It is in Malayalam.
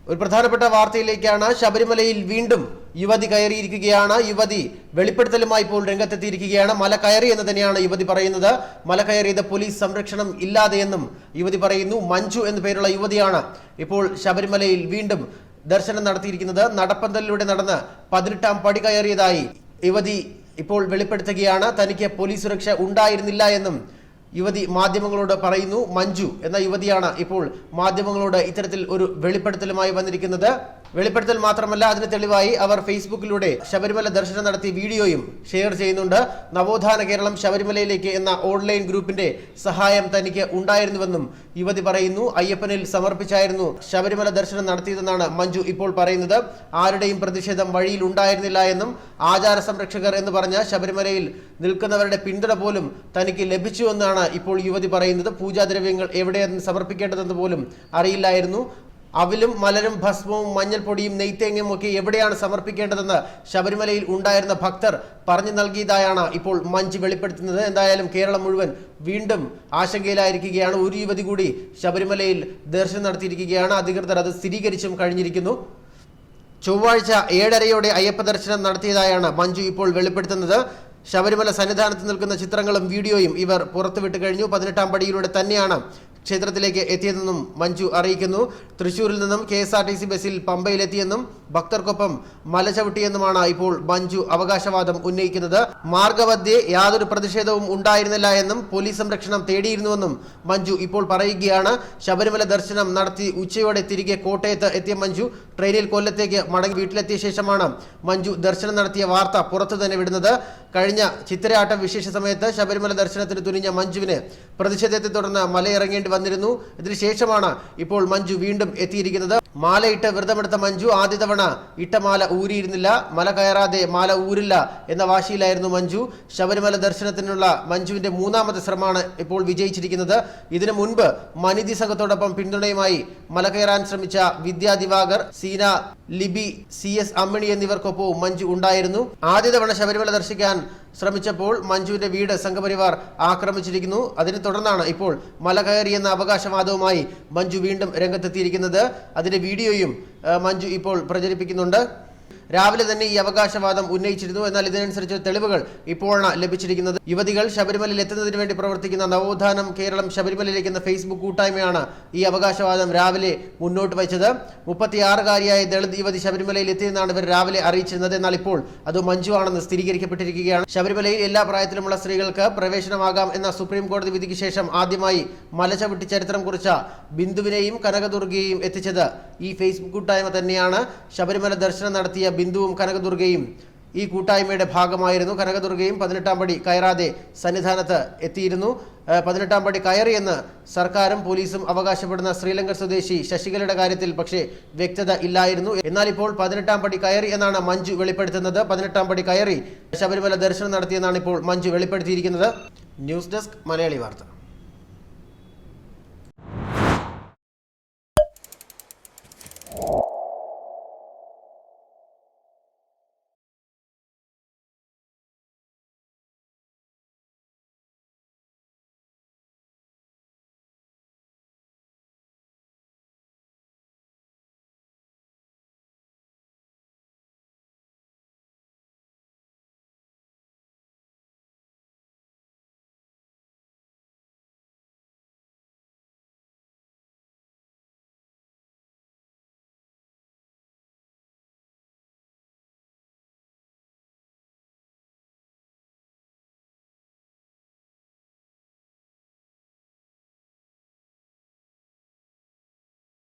ഒരു പ്രധാനപ്പെട്ട വാർത്തയിലേക്കാണ്. ശബരിമലയിൽ വീണ്ടും യുവതി കയറിയിരിക്കുകയാണ്. യുവതി വെളിപ്പെടുത്തലുമായി ഇപ്പോൾ രംഗത്തെത്തിയിരിക്കുകയാണ്. മല കയറി എന്ന് തന്നെയാണ് യുവതി പറയുന്നത്. മല കയറിയത് പോലീസ് സംരക്ഷണം ഇല്ലാതെയെന്നും യുവതി പറയുന്നു. മഞ്ജു എന്നു പേരുള്ള യുവതിയാണ് ഇപ്പോൾ ശബരിമലയിൽ വീണ്ടും ദർശനം നടത്തിയിരിക്കുന്നത്. നടപ്പന്തലിലൂടെ നടന്ന് 18ാം പടി കയറിയതായി യുവതി ഇപ്പോൾ വെളിപ്പെടുത്തുകയാണ്. തനിക്ക് പോലീസ് സുരക്ഷ ഉണ്ടായിരുന്നില്ല എന്നും യുവതി മാധ്യമങ്ങളോട് പറയുന്നു. മഞ്ജു എന്ന യുവതിയാണ് ഇപ്പോൾ മാധ്യമങ്ങളോട് ഇത്തരത്തിൽ ഒരു വെളിപ്പെടുത്തലുമായി വന്നിരിക്കുന്നത്. വെളിപ്പെടുത്തൽ മാത്രമല്ല, അതിന് തെളിവായി അവർ ഫേസ്ബുക്കിലൂടെ ശബരിമല ദർശനം നടത്തിയ വീഡിയോയും ഷെയർ ചെയ്യുന്നുണ്ട്. നവോത്ഥാന കേരളം ശബരിമലയിലേക്ക് എന്ന ഓൺലൈൻ ഗ്രൂപ്പിന്റെ സഹായം തനിക്ക് ഉണ്ടായിരുന്നുവെന്നും യുവതി പറയുന്നു. അയ്യപ്പനിൽ സമർപ്പിച്ചായിരുന്നു ശബരിമല ദർശനം നടത്തിയതെന്നാണ് മഞ്ജു ഇപ്പോൾ പറയുന്നത്. ആരുടെയും പ്രതിഷേധം വഴിയിൽ ഉണ്ടായിരുന്നില്ല എന്നും ആചാര സംരക്ഷകർ എന്ന് പറഞ്ഞ ശബരിമലയിൽ നിൽക്കുന്നവരുടെ പിന്തുണ പോലും തനിക്ക് ലഭിച്ചുവെന്നാണ് ഇപ്പോൾ യുവതി പറയുന്നത്. പൂജാദ്രവ്യങ്ങൾ എവിടെയാണ് സമർപ്പിക്കേണ്ടതെന്ന് പോലും അറിയില്ലായിരുന്നു. അവിലും മലരും ഭസ്മവും മഞ്ഞൾപ്പൊടിയും നെയ്ത്തേങ്ങയും ഒക്കെ എവിടെയാണ് സമർപ്പിക്കേണ്ടതെന്ന് ശബരിമലയിൽ ഉണ്ടായിരുന്ന ഭക്തർ പറഞ്ഞു നൽകിയതായാണ് ഇപ്പോൾ മഞ്ജു വെളിപ്പെടുത്തുന്നത്. എന്തായാലും കേരളം മുഴുവൻ വീണ്ടും ആശങ്കയിലായിരിക്കുകയാണ്. ഒരു യുവതി കൂടി ശബരിമലയിൽ ദർശനം നടത്തിയിരിക്കുകയാണ്. അധികൃതർ അത് സ്ഥിരീകരിച്ചും കഴിഞ്ഞിരിക്കുന്നു. ചൊവ്വാഴ്ച 7:30 അയ്യപ്പ ദർശനം നടത്തിയതായാണ് മഞ്ജു ഇപ്പോൾ വെളിപ്പെടുത്തുന്നത്. ശബരിമല സന്നിധാനത്ത് നിൽക്കുന്ന ചിത്രങ്ങളും വീഡിയോയും ഇവർ പുറത്തുവിട്ട് കഴിഞ്ഞു. 18ാം പടിയിലൂടെ തന്നെയാണ് ക്ഷേത്രത്തിലേക്ക് എത്തിയതെന്നും മഞ്ജു അറിയിക്കുന്നു. തൃശ്ശൂരിൽ നിന്നും KSRTC ബസ്സിൽ പമ്പയിലെത്തിയെന്നും ഭക്തർക്കൊപ്പം മല ചവിട്ടിയെന്നുമാണ് ഇപ്പോൾ മഞ്ജു അവകാശവാദം ഉന്നയിക്കുന്നത്. മാർഗമധ്യേ യാതൊരു പ്രതിഷേധവും ഉണ്ടായിരുന്നില്ല എന്നും പോലീസ് സംരക്ഷണം തേടിയിരുന്നുവെന്നും മഞ്ജു ഇപ്പോൾ പറയുകയാണ്. ശബരിമല ദർശനം നടത്തി ഉച്ചയോടെ തിരികെ കോട്ടയത്ത് എത്തിയ മഞ്ജു ട്രെയിനിൽ കൊല്ലത്തേക്ക് മടങ്ങി വീട്ടിലെത്തിയ ശേഷമാണ് മഞ്ജു ദർശനം നടത്തിയ വാർത്ത പുറത്തു തന്നെ വിടുന്നത്. കഴിഞ്ഞ ചിത്തിരയാട്ടം വിശേഷ സമയത്ത് ശബരിമല ദർശനത്തിന് തുനിഞ്ഞ മഞ്ജുവിന് പ്രതിഷേധത്തെ തുടർന്ന് മലയിറങ്ങേണ്ടി വന്നിരുന്നു. ഇതിനുശേഷമാണ് ഇപ്പോൾ മഞ്ജു വീണ്ടും എത്തിയിരിക്കുന്നത്. മാലയിട്ട് വ്രതമെടുത്ത മഞ്ജു ആദ്യ തവണ ഇട്ട മാല ഊരിയിരുന്നില്ല. മല കയറാതെ മാല ഊരില്ല എന്ന വാശിയിലായിരുന്നു മഞ്ജു. ശബരിമല ദർശനത്തിനുള്ള മഞ്ജുവിന്റെ 3ാമത്തെ ശ്രമമാണ് ഇപ്പോൾ വിജയിച്ചിരിക്കുന്നത്. ഇതിനു മുൻപ് മനിതി സംഘത്തോടൊപ്പം പിന്തുണയുമായി മല കയറാൻ ശ്രമിച്ച വിദ്യാ ദിവാകർ, സീന, ലിബി, CS അമ്മിണി എന്നിവർക്കൊപ്പവും മഞ്ജു ഉണ്ടായിരുന്നു. ആദ്യ തവണ ശബരിമല ദർശിക്കാൻ ശ്രമിച്ചപ്പോൾ മഞ്ജുവിന്റെ വീട് സംഘപരിവാർ ആക്രമിച്ചിരിക്കുന്നു. അതിനെ തുടർന്നാണ് ഇപ്പോൾ മല കയറി എന്ന അവകാശവാദവുമായി മഞ്ജു വീണ്ടും രംഗത്തെത്തിയിരിക്കുന്നത്. അതിന്റെ വീഡിയോയും മഞ്ജു ഇപ്പോൾ പ്രചരിപ്പിക്കുന്നുണ്ട്. രാവിലെ തന്നെ ഈ അവകാശവാദം ഉന്നയിച്ചിരുന്നു. എന്നാൽ ഇതിനനുസരിച്ച് തെളിവുകൾ ഇപ്പോഴാണ് ലഭിച്ചിരിക്കുന്നത്. യുവതികൾ ശബരിമലയിൽ എത്തുന്നതിന് വേണ്ടി പ്രവർത്തിക്കുന്ന നവോത്ഥാനം കേരളം ശബരിമലയിലേക്ക് എന്ന ഫേസ്ബുക്ക് കൂട്ടായ്മയാണ് ഈ അവകാശവാദം രാവിലെ മുന്നോട്ട് വെച്ചത്. 36-കാരിയായ ദളിത് യുവതി ശബരിമലയിൽ എത്തിയെന്നാണ് ഇവർ രാവിലെ അറിയിച്ചിരുന്നത്. എന്നാൽ ഇപ്പോൾ അത് മഞ്ജു ആണെന്ന് സ്ഥിരീകരിക്കപ്പെട്ടിരിക്കുകയാണ്. ശബരിമലയിൽ എല്ലാ പ്രായത്തിലുമുള്ള സ്ത്രീകൾക്ക് പ്രവേശനമാകാം എന്ന സുപ്രീം കോടതി വിധിക്ക് ശേഷം ആദ്യമായി മലചവിട്ടി ചരിത്രം കുറിച്ച ബിന്ദുവിനെയും കനകദുർഗയെയും എത്തിച്ചത് ഈ ഫേസ്ബുക്ക് കൂട്ടായ്മ തന്നെയാണ്. ശബരിമല ദർശനം നടത്തിയ ബിന്ദുവും കനകദുർഗയും ഈ കൂട്ടായ്മയുടെ ഭാഗമായിരുന്നു. കനകദുർഗയും 18ാം പടി കയറാതെ സന്നിധാനത്ത് എത്തിയിരുന്നു. 18ാം പടി കയറിയെന്ന് സർക്കാരും പോലീസും അവകാശപ്പെടുന്ന ശ്രീലങ്കൻ സ്വദേശി ശശികലയുടെ കാര്യത്തിൽ പക്ഷേ വ്യക്തത ഇല്ലായിരുന്നു. എന്നാൽ ഇപ്പോൾ 18ാം പടി കയറി എന്നാണ് മഞ്ജു വെളിപ്പെടുത്തുന്നത്. 18ാം പടി കയറി ശബരിമല ദർശനം നടത്തിയെന്നാണ് ഇപ്പോൾ മഞ്ജു വെളിപ്പെടുത്തിയിരിക്കുന്നത്. ന്യൂസ് ഡെസ്ക് മലയാളി വാർത്ത.